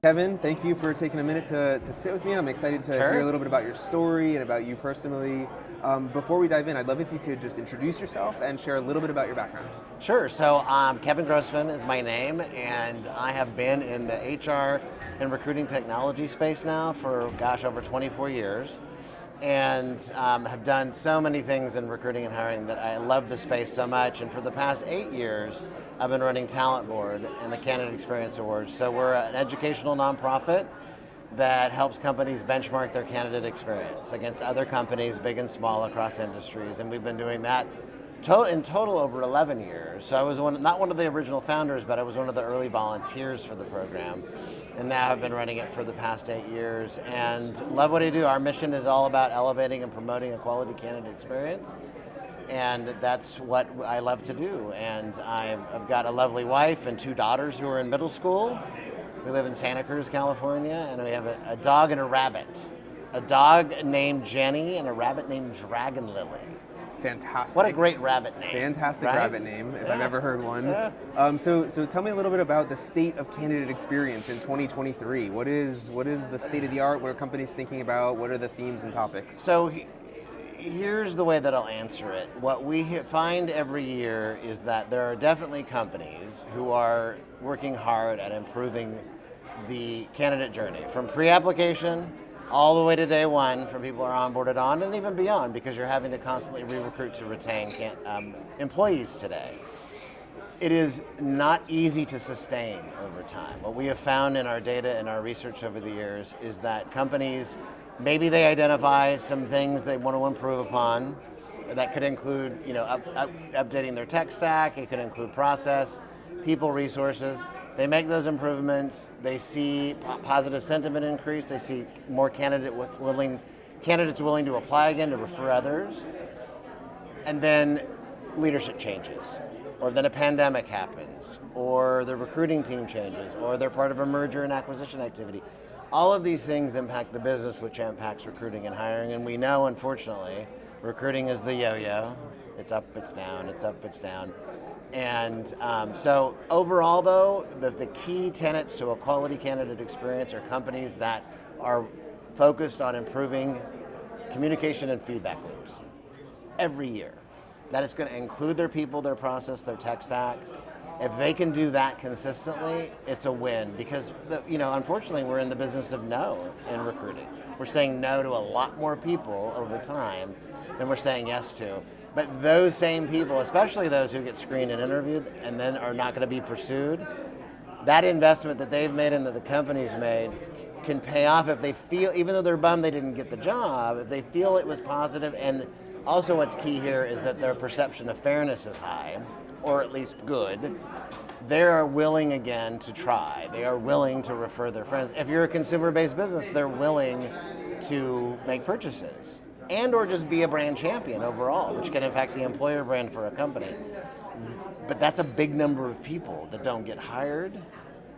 Kevin, thank you for taking a minute to sit with me. I'm excited to Sure. hear a little bit about your story and about you personally. Before we dive in, I'd love if you could just introduce yourself and share a little bit about your background. Sure. So Kevin Grossman is my name, and I have been in the HR and recruiting technology space now for, over 24 years, and have done so many things in recruiting and hiring that I love the space so much. And for the past 8 years, I've been running Talent Board and the Candidate Experience Awards. So we're an educational nonprofit that helps companies benchmark their candidate experience against other companies, big and small, across industries. And we've been doing that in total over 11 years. So I was not one of the original founders, but I was one of the early volunteers for the program. And now I've been running it for the past 8 years and love what I do. Our mission is all about elevating and promoting a quality candidate experience. And that's what I love to do. And I've got a lovely wife and two daughters who are in middle school. We live in Santa Cruz, California, and we have a dog and a rabbit. A dog named Jenny and a rabbit named Dragon Lily. Fantastic. What a great rabbit name. Fantastic right? rabbit name, if I've ever heard one. Yeah. So tell me a little bit about the state of candidate experience in 2023. What is the state of the art? What are companies thinking about? What are the themes and topics? So here's the way that I'll answer it. What we find every year is that there are definitely companies who are working hard at improving the candidate journey from pre-application all the way to day one for people who are onboarded on and even beyond, because you're having to constantly re-recruit to retain employees today. It is not easy to sustain over time. What we have found in our data and our research over the years is that companies, maybe they identify some things they want to improve upon. That could include, updating their tech stack. It could include process, people, resources. They make those improvements. They see positive sentiment increase. They see more candidates willing to apply again, to refer others. And then leadership changes, or then a pandemic happens, or the recruiting team changes, or they're part of a merger and acquisition activity. All of these things impact the business, which impacts recruiting and hiring. And we know, unfortunately, recruiting is the yo-yo. It's up, it's down, it's up, it's down. And so overall, though, the key tenets to a quality candidate experience are companies that are focused on improving communication and feedback loops every year. That is going to include their people, their process, their tech stacks. If they can do that consistently, it's a win, because unfortunately, we're in the business of no in recruiting. We're saying no to a lot more people over time than we're saying yes to. But those same people, especially those who get screened and interviewed and then are not going to be pursued, that investment that they've made and that the company's made can pay off if they feel, even though they're bummed they didn't get the job, if they feel it was positive. And also what's key here is that their perception of fairness is high, or at least good. They are willing again to try. They are willing to refer their friends. If you're a consumer-based business, they're willing to make purchases and or just be a brand champion overall, which can impact the employer brand for a company. But that's a big number of people that don't get hired,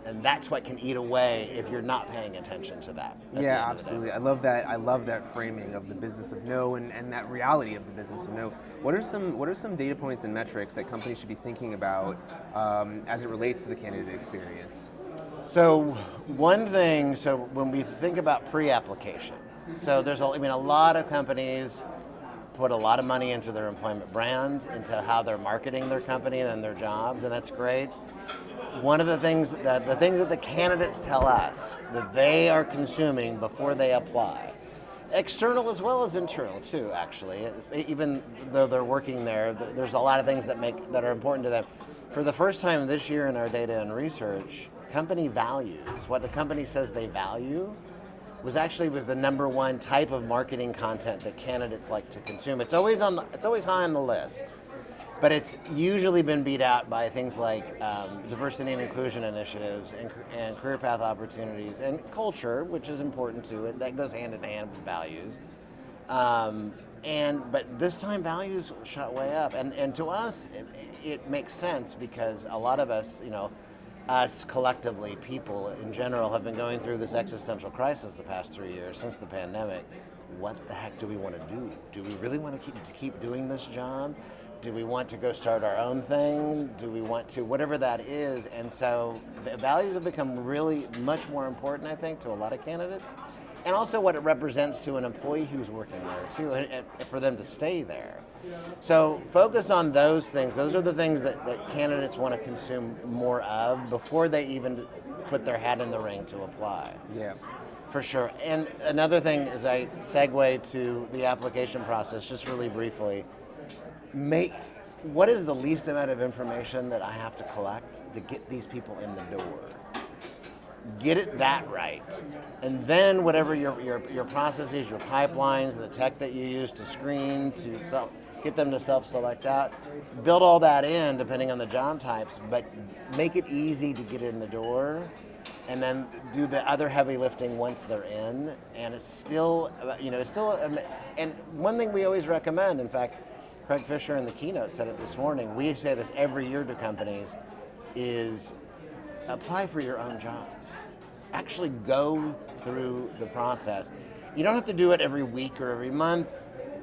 and that's what can eat away if you're not paying attention to that. Yeah, absolutely. I love that framing of the business of no and that reality of the business of no. What are some data points and metrics that companies should be thinking about as it relates to the candidate experience? So one thing, when we think about pre-application, so there's a lot of companies put a lot of money into their employment brand, into how they're marketing their company and their jobs, and that's great. One of the things that the candidates tell us that they are consuming before they apply, external as well as internal too, actually, even though they're working there, there's a lot of things that are important to them. For the first time this year in our data and research, company values, what the company says they value, was the number one type of marketing content that candidates like to consume. It's always high on the list, but it's usually been beat out by things like diversity and inclusion initiatives and career path opportunities and culture, which is important too. That goes hand in hand with values. But this time values shot way up, and to us it makes sense, because a lot of us, us collectively, people in general, have been going through this existential crisis the past 3 years since the pandemic. What the heck do we want to do? Do we really want to keep doing this job? Do we want to go start our own thing? Do we want to, whatever that is? And so the values have become really much more important, I think, to a lot of candidates. And also what it represents to an employee who's working there too, and for them to stay there. So focus on those things. Those are the things that candidates want to consume more of before they even put their hat in the ring to apply. Yeah. For sure. And another thing as I segue to the application process, just really briefly, what is the least amount of information that I have to collect to get these people in the door? Get it that right. And then whatever your process is, your pipelines, the tech that you use to screen, to get them to self-select out, build all that in depending on the job types, but make it easy to get in the door, and then do the other heavy lifting once they're in. And it's still, and one thing we always recommend, in fact, Craig Fisher in the keynote said it this morning, we say this every year to companies, is apply for your own jobs. Actually go through the process. You don't have to do it every week or every month,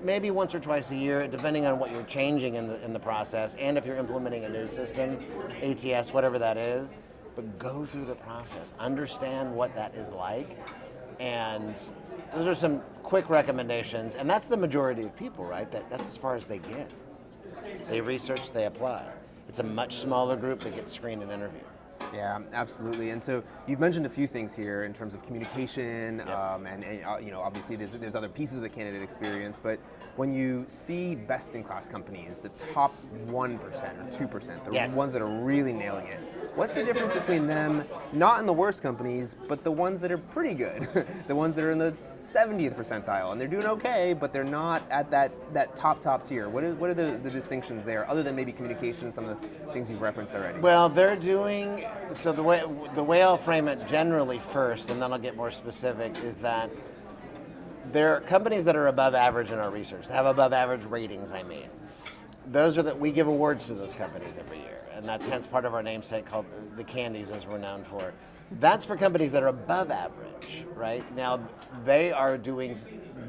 maybe once or twice a year, depending on what you're changing in the process, and if you're implementing a new system, ATS, whatever that is. But go through the process, understand what that is like, and those are some quick recommendations, and that's the majority of people, right? That's as far as they get. They research, they apply. It's a much smaller group that gets screened and interviewed. Yeah, absolutely. And so you've mentioned a few things here in terms of communication, Yep. and obviously there's other pieces of the candidate experience. But when you see best-in-class companies, the top 1% or 2%, the Yes. ones that are really nailing it, what's the difference between them, not in the worst companies, but the ones that are pretty good, the ones that are in the 70th percentile, and they're doing okay, but they're not at that top tier? What are the distinctions there, other than maybe communication, some of the things you've referenced already? Well, they're doing, so the way I'll frame it generally first, and then I'll get more specific, is that there are companies that are above average in our research, have above average ratings, I mean. Those are that we give awards to those companies every year, and that's hence part of our namesake called the Candies, as we're known for. That's for companies that are above average, right? Now, they are doing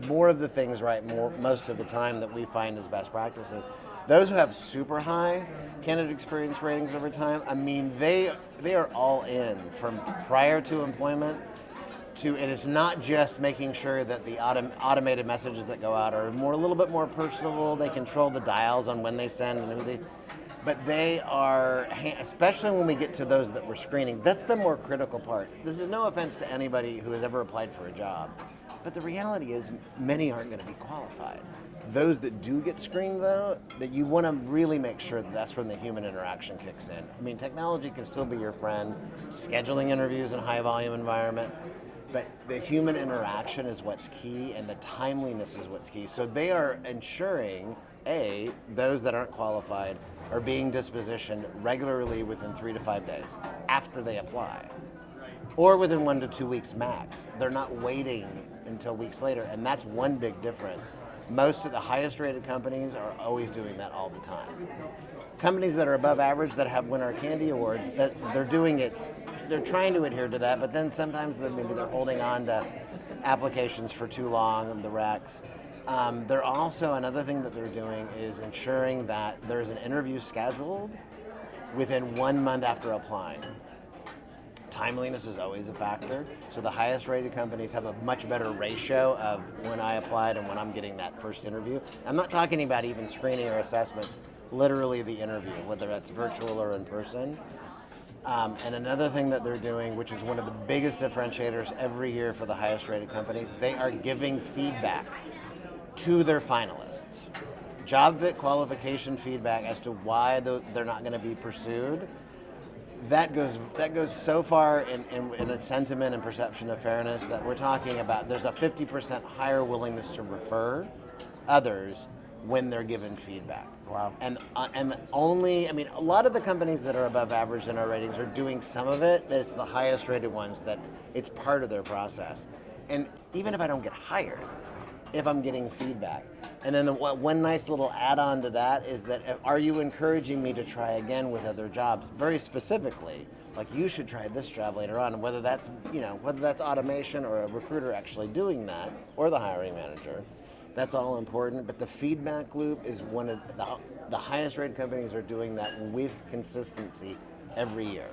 more of the things right most of the time that we find as best practices. Those who have super high candidate experience ratings over time, I mean, they are all in from prior to employment to, and it's not just making sure that the automated messages that go out are a little bit more personable. They control the dials on when they send and who but they are, especially when we get to those that we're screening, that's the more critical part. This is no offense to anybody who has ever applied for a job, but the reality is many aren't going to be qualified. Those that do get screened, though, that you want to really make sure that that's when the human interaction kicks in. I mean, technology can still be your friend, scheduling interviews in a high volume environment, but the human interaction is what's key, and the timeliness is what's key. So they are ensuring, A, those that aren't qualified are being dispositioned regularly within 3 to 5 days after they apply, or within 1 to 2 weeks max. They're not waiting until weeks later, and that's one big difference. Most of the highest rated companies are always doing that all the time. Companies that are above average that have won our Candy Awards, that they're doing it, they're trying to adhere to that, but then sometimes maybe they're holding on to applications for too long, the recs. They're also, another thing that they're doing is ensuring that there's an interview scheduled within 1 month after applying. Timeliness is always a factor, so the highest rated companies have a much better ratio of when I applied and when I'm getting that first interview. I'm not talking about even screening or assessments, literally the interview, whether that's virtual or in person. And another thing that they're doing, which is one of the biggest differentiators every year for the highest rated companies, they are giving feedback to their finalists. Job fit qualification feedback as to why they're not going to be pursued. That goes so far in a sentiment and perception of fairness that we're talking about there's a 50% higher willingness to refer others when they're given feedback. Wow. And only, I mean, a lot of the companies that are above average in our ratings are doing some of it, but it's the highest rated ones that it's part of their process. And even if I don't get hired, if I'm getting feedback. And then one nice little add-on to that is that, are you encouraging me to try again with other jobs? Very specifically, like you should try this job later on, whether that's automation or a recruiter actually doing that, or the hiring manager. That's all important, but the feedback loop is one of the highest rated companies are doing that with consistency every year.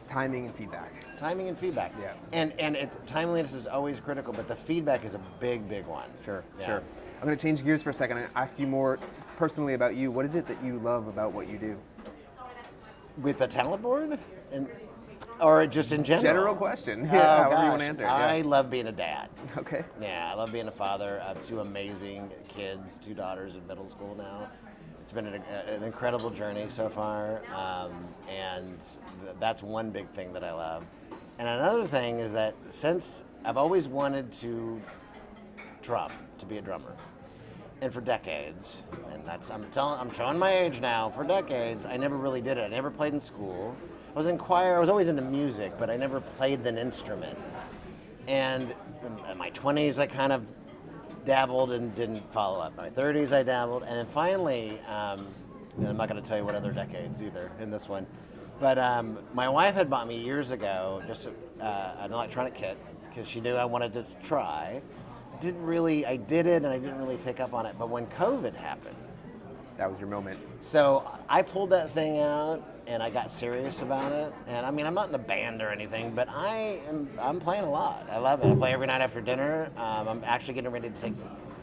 Timing and feedback. Timing and feedback. Yeah. And it's timeliness is always critical, but the feedback is a big one. Sure, Yeah. sure. I'm going to change gears for a second and ask you more personally about you. What is it that you love about what you do? With the talent board? Or just in general? General question. Oh, Yeah, however you want to gosh. answer it. I love being a dad. Okay. Yeah, I love being a father of 2 amazing kids, 2 daughters in middle school now. It's been an incredible journey so far, and that's one big thing that I love. And another thing is that since I've always wanted to be a drummer, and for decades, and I'm showing my age now. For decades, I never really did it. I never played in school. I was in choir. I was always into music, but I never played an instrument. And in my 20s, I kind of dabbled and didn't follow up. In my 30s, I dabbled, and then finally, and I'm not going to tell you what other decades either in this one, but my wife had bought me years ago just an electronic kit because she knew I wanted to try. I did it, and I didn't really take up on it. But when COVID happened, That was your moment. so I pulled that thing out and I got serious about it. And I mean, I'm not in a band or anything, but I'm playing a lot. I love it. I play every night after dinner. I'm actually getting ready to take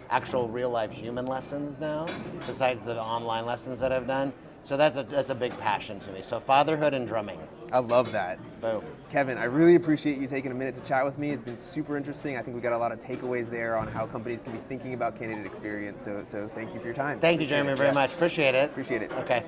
actual real life human lessons now, besides the online lessons that I've done. So that's a big passion to me. So fatherhood and drumming. I love that. Boom. Kevin, I really appreciate you taking a minute to chat with me. It's been super interesting. I think we got a lot of takeaways there on how companies can be thinking about candidate experience. So thank you for your time. Thank you, Jeremy, very much. Appreciate it. Appreciate it. Okay.